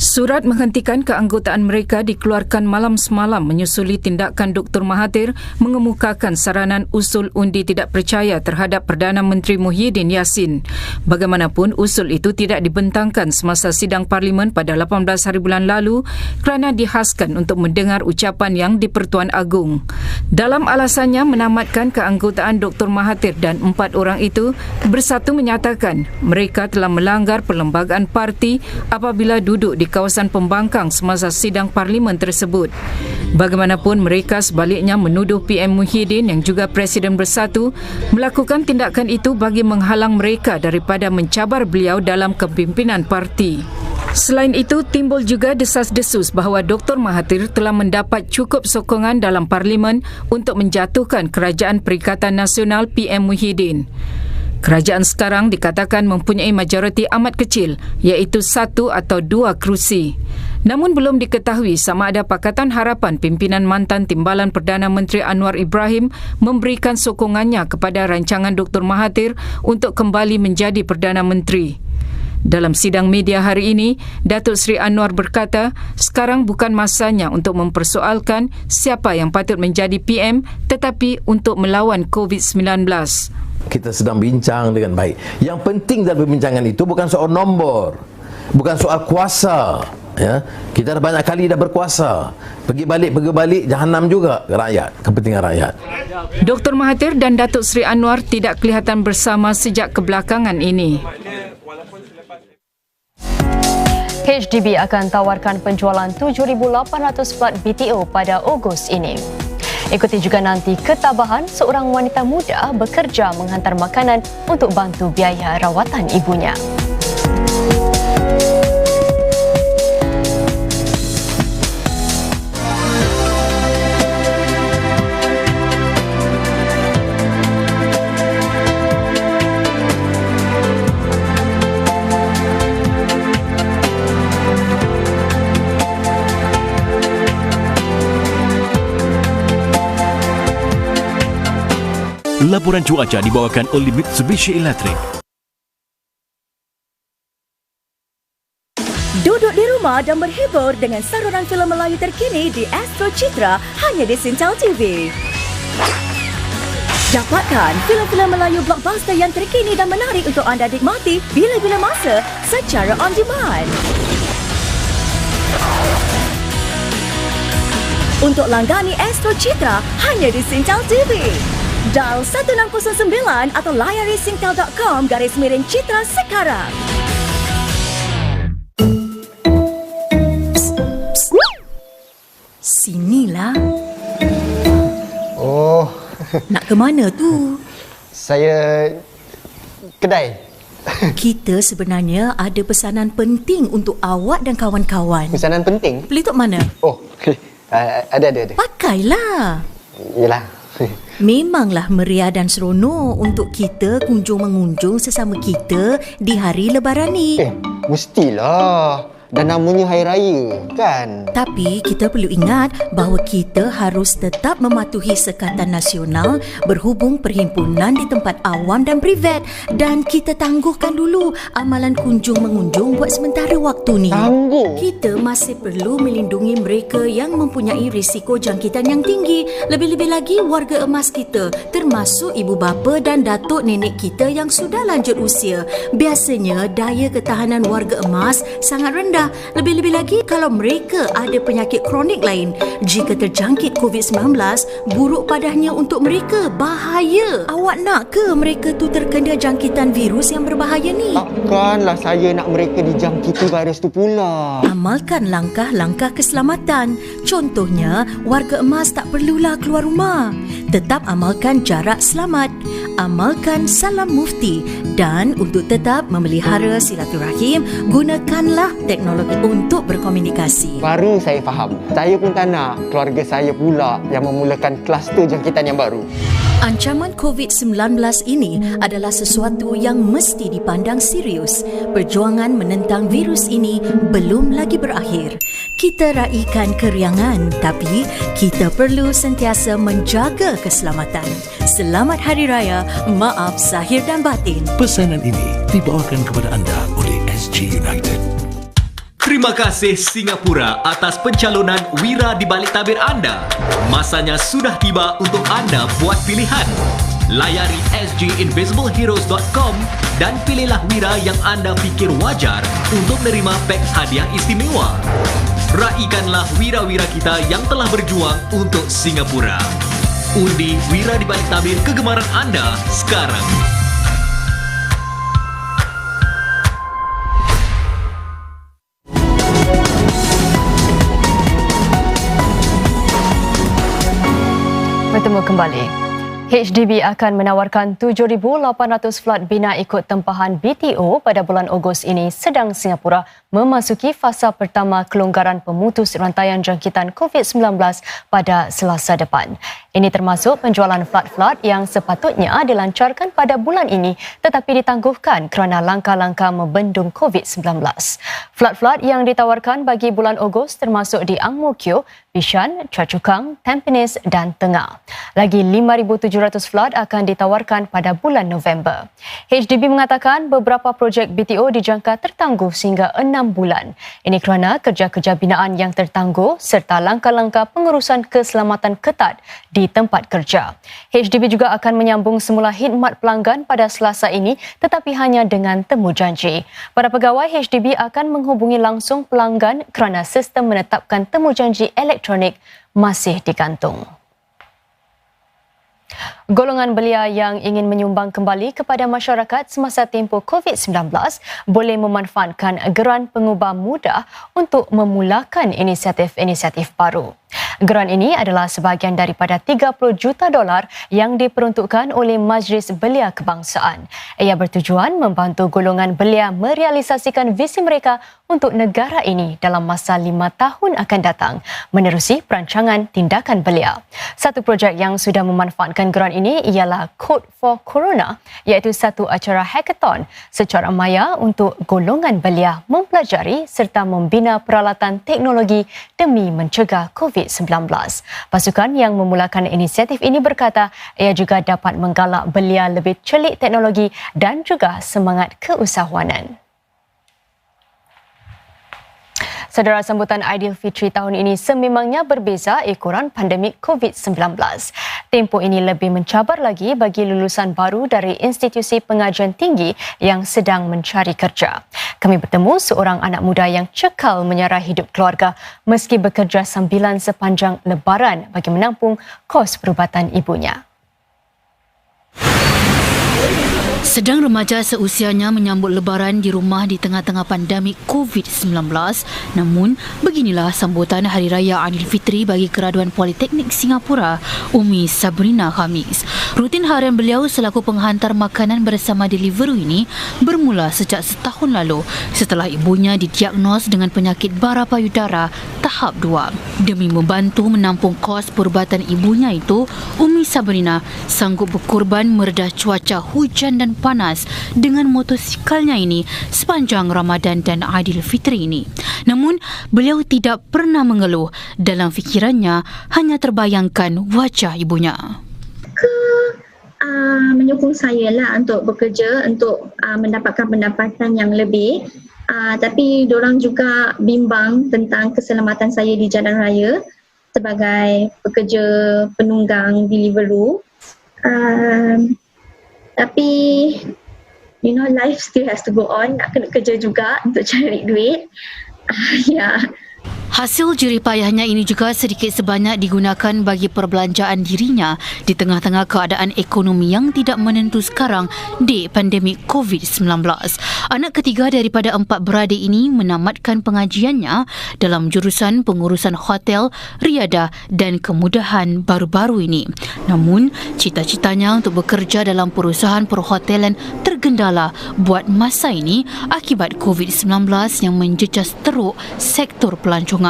Surat menghentikan keanggotaan mereka dikeluarkan malam semalam menyusuli tindakan Dr. Mahathir mengemukakan saranan usul undi tidak percaya terhadap Perdana Menteri Muhyiddin Yassin. Bagaimanapun, usul itu tidak dibentangkan semasa sidang Parlimen pada 18 hari bulan lalu kerana dihaskan untuk mendengar ucapan yang di-Pertuan Agong. Dalam alasannya menamatkan keanggotaan Dr. Mahathir dan 4 orang itu, Bersatu menyatakan mereka telah melanggar perlembagaan parti apabila duduk di kawasan pembangkang semasa sidang Parlimen tersebut. Bagaimanapun, mereka sebaliknya menuduh PM Muhyiddin yang juga Presiden Bersatu melakukan tindakan itu bagi menghalang mereka daripada mencabar beliau dalam kepimpinan parti. Selain itu, timbul juga desas-desus bahawa Dr. Mahathir telah mendapat cukup sokongan dalam Parlimen untuk menjatuhkan Kerajaan Perikatan Nasional PM Muhyiddin. Kerajaan sekarang dikatakan mempunyai majoriti amat kecil, iaitu 1 atau 2 kerusi. Namun belum diketahui sama ada Pakatan Harapan pimpinan mantan Timbalan Perdana Menteri Anwar Ibrahim memberikan sokongannya kepada rancangan Dr. Mahathir untuk kembali menjadi Perdana Menteri. Dalam sidang media hari ini, Datuk Seri Anwar berkata, sekarang bukan masanya untuk mempersoalkan siapa yang patut menjadi PM tetapi untuk melawan COVID-19. Kita sedang bincang dengan baik. Yang penting dalam perbincangan itu bukan soal nombor, bukan soal kuasa. Ya, kita dah banyak kali dah berkuasa. Pergi balik jahanam juga rakyat, kepentingan rakyat. Dr. Mahathir dan Datuk Seri Anwar tidak kelihatan bersama sejak kebelakangan ini. HDB akan tawarkan penjualan 7,800 flat BTO pada Ogos ini. Ikuti juga nanti ketabahan seorang wanita muda bekerja menghantar makanan untuk bantu biaya rawatan ibunya. Laporan cuaca dibawakan oleh Mitsubishi Electric. Duduk di rumah dan berhibur dengan saluran filem Melayu terkini di Astro Citra hanya di Singtel TV. Dapatkan filem-filem Melayu blockbuster yang terkini dan menarik untuk anda nikmati bila-bila masa secara on demand. Untuk langgani Astro Citra hanya di Singtel TV. Dial 1609 atau layari singtel.com/Citra sekarang. Sinilah. Oh. Nak ke mana tu? Saya kedai. Kita sebenarnya ada pesanan penting untuk awak dan kawan-kawan. Pesanan penting? Beli tok mana? Oh, ada. Pakailah. Yalah. Memanglah meriah dan seronok untuk kita kunjung-mengunjung sesama kita di hari Lebaran ni. Mestilah. Dan namanya Hari Raya, kan? Tapi kita perlu ingat bahawa kita harus tetap mematuhi sekatan nasional berhubung perhimpunan di tempat awam dan privat. Dan kita tangguhkan dulu amalan kunjung-mengunjung buat sementara waktu ni. Tangguh? Kita masih perlu melindungi mereka yang mempunyai risiko jangkitan yang tinggi. Lebih-lebih lagi warga emas kita, termasuk ibu bapa dan datuk nenek kita yang sudah lanjut usia. Biasanya daya ketahanan warga emas sangat rendah. Lebih-lebih lagi kalau mereka ada penyakit kronik lain. Jika terjangkit COVID-19, buruk padahnya untuk mereka. Bahaya. Awak nak ke mereka tu terkena jangkitan virus yang berbahaya ni? Takkanlah saya nak mereka dijangkiti virus tu pula. Amalkan langkah-langkah keselamatan. Contohnya, warga emas tak perlulah keluar rumah. Tetap amalkan jarak selamat. Amalkan salam mufti. Dan untuk tetap memelihara silaturahim, gunakanlah teknologi untuk berkomunikasi. Baru saya faham. Saya pun tak nak keluarga saya pula yang memulakan kluster jangkitan yang baru. Ancaman COVID-19 ini adalah sesuatu yang mesti dipandang serius. Perjuangan menentang virus ini belum lagi berakhir. Kita raikan keriangan, tapi kita perlu sentiasa menjaga keselamatan. Selamat Hari Raya, maaf zahir dan batin. Pesanan ini dibawakan kepada anda oleh SG United. Terima Terima kasih Singapura atas pencalonan wira di balik tabir anda. Masanya sudah tiba untuk anda buat pilihan. Layari sginvisibleheroes.com dan pilihlah wira yang anda fikir wajar untuk menerima peks hadiah istimewa. Raikanlah wira-wira kita yang telah berjuang untuk Singapura. Undi wira di balik tabir kegemaran anda sekarang. Bertemu kembali. HDB akan menawarkan 7,800 flat bina ikut tempahan BTO pada bulan Ogos ini sedang Singapura memasuki fasa pertama kelonggaran pemutus rantaian jangkitan COVID-19 pada Selasa depan. Ini termasuk penjualan flat-flat yang sepatutnya dilancarkan pada bulan ini tetapi ditangguhkan kerana langkah-langkah membendung COVID-19. Flat-flat yang ditawarkan bagi bulan Ogos termasuk di Ang Mo Kio, Bishan, Choa Chu Kang, Tampines dan Tengah. Lagi 5,700 flat akan ditawarkan pada bulan November. HDB mengatakan beberapa projek BTO dijangka tertangguh sehingga 6 bulan. Ini kerana kerja-kerja binaan yang tertangguh serta langkah-langkah pengurusan keselamatan ketat di tempat kerja. HDB juga akan menyambung semula khidmat pelanggan pada Selasa ini tetapi hanya dengan temu janji. Para pegawai HDB akan menghubungi langsung pelanggan kerana sistem menetapkan temu janji elektronik masih digantung. Golongan belia yang ingin menyumbang kembali kepada masyarakat semasa tempoh COVID-19 boleh memanfaatkan geran pengubah mudah untuk memulakan inisiatif-inisiatif baru. Geran ini adalah sebahagian daripada $30 juta yang diperuntukkan oleh Majlis Belia Kebangsaan. Ia bertujuan membantu golongan belia merealisasikan visi mereka untuk negara ini dalam masa 5 tahun akan datang menerusi perancangan tindakan belia. Satu projek yang sudah memanfaatkan geran ini ialah Code for Corona, iaitu satu acara hackathon secara maya untuk golongan belia mempelajari serta membina peralatan teknologi demi mencegah COVID-19. Pasukan yang memulakan inisiatif ini berkata ia juga dapat menggalak belia lebih celik teknologi dan juga semangat keusahawanan. Saudara, sambutan Aidilfitri tahun ini sememangnya berbeza ekoran pandemik COVID-19. Tempoh ini lebih mencabar lagi bagi lulusan baru dari institusi pengajian tinggi yang sedang mencari kerja. Kami bertemu seorang anak muda yang cekal menyara hidup keluarga meski bekerja sambilan sepanjang lebaran bagi menampung kos perubatan ibunya. Sedang remaja seusianya menyambut lebaran di rumah di tengah-tengah pandemik COVID-19. Namun, beginilah sambutan Hari Raya Aidilfitri bagi Graduan Politeknik Singapura, Umi Sabrina Khamis. Rutin harian beliau selaku penghantar makanan bersama Deliveroo ini bermula sejak setahun lalu setelah ibunya didiagnos dengan penyakit bara payudara tahap 2. Demi membantu menampung kos perubatan ibunya itu, Umi Sabrina sanggup berkorban meredah cuaca hujan dan panas dengan motosikalnya ini sepanjang Ramadan dan Aidilfitri ini. Namun, beliau tidak pernah mengeluh. Dalam fikirannya, hanya terbayangkan wajah ibunya. Menyokong saya lah untuk bekerja, untuk mendapatkan pendapatan yang lebih. Tapi diorang juga bimbang tentang keselamatan saya di jalan raya sebagai pekerja penunggang Deliveroo. Tapi life still has to go on. Nak kena kerja juga untuk cari duit. Hasil jeripayahnya ini juga sedikit sebanyak digunakan bagi perbelanjaan dirinya di tengah-tengah keadaan ekonomi yang tidak menentu sekarang di pandemik COVID-19. Anak ketiga daripada 4 beradik ini menamatkan pengajiannya dalam jurusan pengurusan hotel, riadah dan kemudahan baru-baru ini. Namun, cita-citanya untuk bekerja dalam perusahaan perhotelan tergendala buat masa ini akibat COVID-19 yang menjejas teruk sektor pelancongan.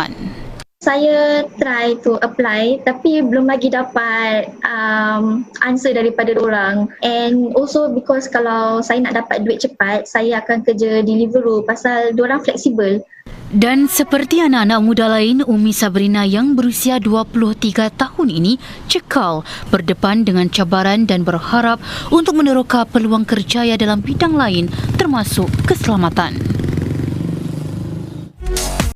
Saya try to apply tapi belum lagi dapat answer daripada orang. And also because kalau saya nak dapat duit cepat, saya akan kerja Deliveroo pasal diorang fleksibel. Dan seperti anak-anak muda lain, Umi Sabrina yang berusia 23 tahun ini cekal berdepan dengan cabaran dan berharap untuk meneroka peluang kerjaya dalam bidang lain termasuk keselamatan.